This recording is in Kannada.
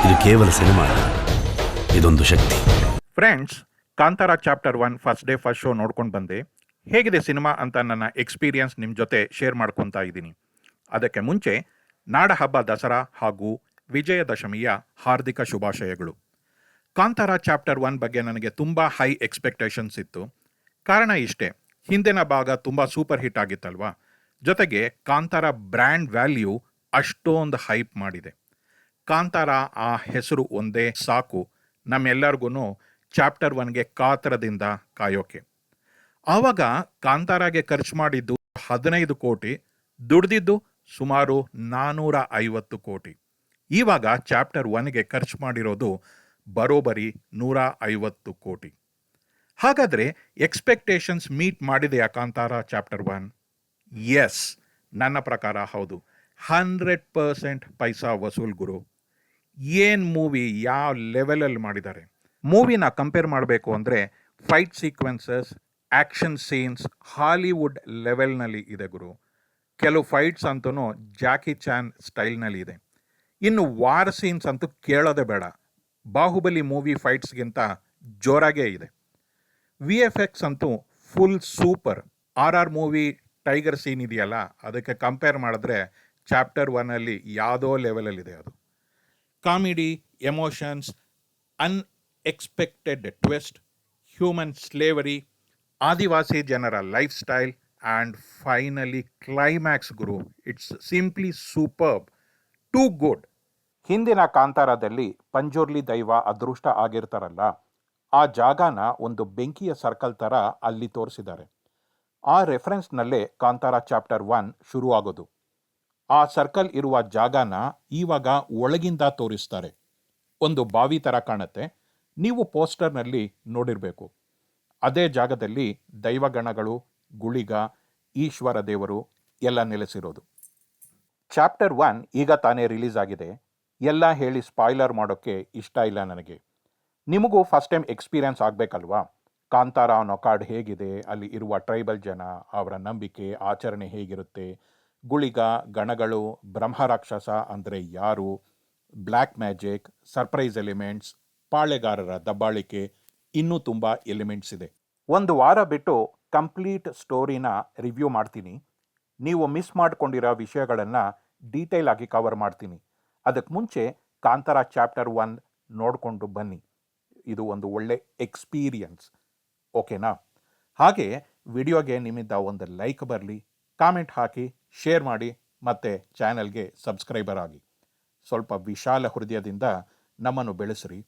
ಇದು ಕೇವಲ ಸಿನಿಮಾ ಅಲ್ಲ, ಇದೊಂದು ಶಕ್ತಿ. Friends, Kantara chapter 1 first day first show ನೋಡ್ಕೊಂಡು ಬಂದೆ. ಹೇಗಿದೆ ಸಿನಿಮಾ ಅಂತ ನನ್ನ ಎಕ್ಸ್ಪೀರಿಯನ್ಸ್ ನಿಮ್ಮ ಜೊತೆ ಶೇರ್ ಮಾಡ್ಕೊತಾ ಇದ್ದೀನಿ. ಅದಕ್ಕೆ ಮುಂಚೆ ನಾಡ ಹಬ್ಬ ದಸರಾ ಹಾಗೂ ವಿಜಯದಶಮಿಯ ಹಾರ್ದಿಕ ಶುಭಾಶಯಗಳು. ಕಾಂತಾರ ಚಾಪ್ಟರ್ 1 ಬಗ್ಗೆ ನನಗೆ ತುಂಬ ಹೈ ಎಕ್ಸ್ಪೆಕ್ಟೇಷನ್ಸ್ ಇತ್ತು. ಕಾರಣ ಇಷ್ಟೇ, ಹಿಂದಿನ ಭಾಗ ತುಂಬ ಸೂಪರ್ ಹಿಟ್ ಆಗಿತ್ತಲ್ವಾ. ಜೊತೆಗೆ ಕಾಂತಾರ ಬ್ರ್ಯಾಂಡ್ ವ್ಯಾಲ್ಯೂ ಅಷ್ಟೊಂದು ಹೈಪ್ ಮಾಡಿದೆ. ಕಾಂತಾರ ಆ ಹೆಸರು ಒಂದೇ ಸಾಕು ನಮ್ಮೆಲ್ಲರಿಗೂ ಚಾಪ್ಟರ್ 1ಗೆ ಕಾತರದಿಂದ ಕಾಯೋಕೆ. ಆವಾಗ ಕಾಂತಾರಾಗೆ ಖರ್ಚು ಮಾಡಿದ್ದು 15 ಕೋಟಿ, ದುಡ್ದಿದ್ದು ಸುಮಾರು 450 ಕೋಟಿ. ಇವಾಗ ಚಾಪ್ಟರ್ 1ಗೆ ಖರ್ಚು ಮಾಡಿರೋದು ಬರೋಬರಿ 150 ಕೋಟಿ. ಹಾಗಾದರೆ ಎಕ್ಸ್ಪೆಕ್ಟೇಷನ್ಸ್ ಮೀಟ್ ಮಾಡಿದೆಯಾ ಕಾಂತಾರ ಚಾಪ್ಟರ್ 1? ಎಸ್, ನನ್ನ ಪ್ರಕಾರ ಹೌದು. 100% ಪೈಸಾ ವಸೂಲ್ ಗುರು. ಏನು ಮೂವಿ, ಯಾವ ಲೆವೆಲಲ್ಲಿ ಮಾಡಿದ್ದಾರೆ. ಮೂವಿನ ಕಂಪೇರ್ ಮಾಡಬೇಕು ಅಂದರೆ fight sequences, action scenes Hollywood ಲೆವೆಲ್ನಲ್ಲಿ ಇದೆ ಗುರು. ಕೆಲವು ಫೈಟ್ಸ್ ಅಂತೂ ಜಾಕಿ ಚಾನ್ ಸ್ಟೈಲ್ನಲ್ಲಿ ಇದೆ. ಇನ್ನು ವಾರ್ ಸೀನ್ಸ್ ಅಂತೂ ಕೇಳೋದೇ ಬೇಡ, ಬಾಹುಬಲಿ ಮೂವಿ ಫೈಟ್ಸ್ಗಿಂತ ಜೋರಾಗೇ ಇದೆ. VFX ಅಂತೂ full super. RR movie tiger scene ಇದೆಯಲ್ಲ, ಅದಕ್ಕೆ ಕಂಪೇರ್ ಮಾಡಿದ್ರೆ ಚಾಪ್ಟರ್ 1ಅಲ್ಲಿ ಯಾವುದೋ ಲೆವೆಲಲ್ಲಿದೆ ಅದು. Comedy, emotions, unexpected twist, human slavery, Adivasi ಜನರ life style and finally climax ಗುರು. It's simply superb, too good. ಹಿಂದಿನ ಕಾಂತಾರದಲ್ಲಿ ಪಂಜುರ್ಲಿ ದೈವ ಅದೃಷ್ಟ ಆಗಿರ್ತಾರಲ್ಲ, ಆ ಜಾಗನ ಒಂದು ಬೆಂಕಿಯ ಸರ್ಕಲ್ ಥರ ಅಲ್ಲಿ ತೋರಿಸಿದ್ದಾರೆ. ಆ ರೆಫರೆನ್ಸ್ನಲ್ಲೇ ಕಾಂತಾರ ಚಾಪ್ಟರ್ 1 ಶುರು ಆಗೋದು. ಆ ಸರ್ಕಲ್ ಇರುವ ಜಾಗನ ಇವಾಗ ಒಳಗಿಂದ ತೋರಿಸ್ತಾರೆ. ಒಂದು ಬಾವಿ ಥರ ಕಾಣುತ್ತೆ, ನೀವು ಪೋಸ್ಟರ್ನಲ್ಲಿ ನೋಡಿರಬೇಕು. ಅದೇ ಜಾಗದಲ್ಲಿ ದೈವಗಣಗಳು, ಗುಳಿಗ, ಈಶ್ವರ ದೇವರು ಎಲ್ಲ ನೆಲೆಸಿರೋದು. ಚಾಪ್ಟರ್ 1 ಈಗ ತಾನೇ ರಿಲೀಸ್ ಆಗಿದೆ. ಎಲ್ಲ ಹೇಳಿ ಸ್ಪಾಯ್ಲರ್ ಮಾಡೋಕ್ಕೆ ಇಷ್ಟ ಇಲ್ಲ ನನಗೆ. ನಿಮಗೂ ಫಸ್ಟ್ ಟೈಮ್ ಎಕ್ಸ್ಪೀರಿಯನ್ಸ್ ಆಗಬೇಕಲ್ವಾ. ಕಾಂತಾರ ಅನ್ನೋ ಕಾರ್ಡ್ ಹೇಗಿದೆ, ಅಲ್ಲಿ ಇರುವ ಟ್ರೈಬಲ್ ಜನ, ಅವರ ನಂಬಿಕೆ ಆಚರಣೆ ಹೇಗಿರುತ್ತೆ, ಗುಳಿಗ, ಗಣಗಳು, ಬ್ರಹ್ಮರಾಕ್ಷಸ ಅಂದರೆ ಯಾರು, ಬ್ಲ್ಯಾಕ್ ಮ್ಯಾಜಿಕ್, ಸರ್ಪ್ರೈಸ್ ಎಲಿಮೆಂಟ್ಸ್, ಪಾಳೆಗಾರರ ದಬ್ಬಾಳಿಕೆ, ಇನ್ನೂ ತುಂಬ ಎಲಿಮೆಂಟ್ಸ್ ಇದೆ. ಒಂದು ವಾರ ಬಿಟ್ಟು ಕಂಪ್ಲೀಟ್ ಸ್ಟೋರಿನ ರಿವ್ಯೂ ಮಾಡ್ತೀನಿ. ನೀವು ಮಿಸ್ ಮಾಡ್ಕೊಂಡಿರೋ ವಿಷಯಗಳನ್ನು ಡೀಟೇಲ್ ಆಗಿ ಕವರ್ ಮಾಡ್ತೀನಿ. ಅದಕ್ಕೆ ಮುಂಚೆ ಕಾಂತಾರ ಚಾಪ್ಟರ್ 1 ನೋಡಿಕೊಂಡು ಬನ್ನಿ. ಇದು ಒಂದು ಒಳ್ಳೆ ಎಕ್ಸ್ಪೀರಿಯನ್ಸ್, ಓಕೆನಾ? ಹಾಗೆ ವಿಡಿಯೋಗೆ ನಿಮ್ಮಿಂದ ಒಂದು ಲೈಕ್ ಬರಲಿ, ಕಾಮೆಂಟ್ ಹಾಕಿ, ಶೇರ್ ಮಾಡಿ, ಮತ್ತು ಚಾನಲ್ಗೆ ಸಬ್ಸ್ಕ್ರೈಬರ್ ಆಗಿ. ಸ್ವಲ್ಪ ವಿಶಾಲ ಹೃದಯದಿಂದ ನಮ್ಮನ್ನು ಬೆಳೆಸ್ರಿ.